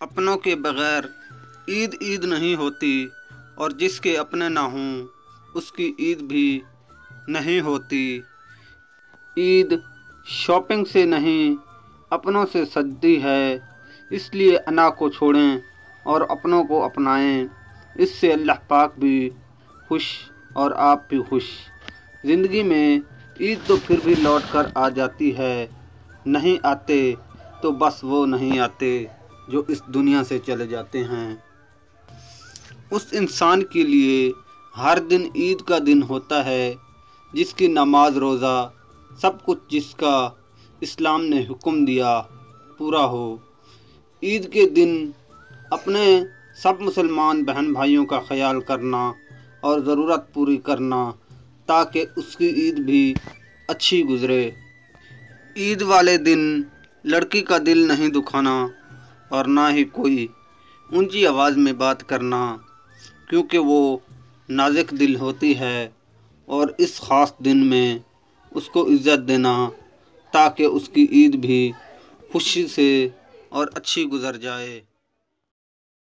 اپنوں کے بغیر عید عید نہیں ہوتی، اور جس کے اپنے نہ ہوں اس کی عید بھی نہیں ہوتی۔ عید شاپنگ سے نہیں اپنوں سے سجتی ہے، اس لیے انا کو چھوڑیں اور اپنوں کو اپنائیں، اس سے اللہ پاک بھی خوش اور آپ بھی خوش۔ زندگی میں عید تو پھر بھی لوٹ کر آ جاتی ہے، نہیں آتے تو بس وہ نہیں آتے جو اس دنیا سے چلے جاتے ہیں۔ اس انسان کے لیے ہر دن عید کا دن ہوتا ہے جس کی نماز روزہ سب کچھ جس کا اسلام نے حکم دیا پورا ہو۔ عید کے دن اپنے سب مسلمان بہن بھائیوں کا خیال کرنا اور ضرورت پوری کرنا تاکہ اس کی عید بھی اچھی گزرے۔ عید والے دن لڑکی کا دل نہیں دکھانا اور نہ ہی کوئی اونچی آواز میں بات کرنا، کیونکہ وہ نازک دل ہوتی ہے، اور اس خاص دن میں اس کو عزت دینا تاکہ اس کی عید بھی خوشی سے اور اچھی گزر جائے۔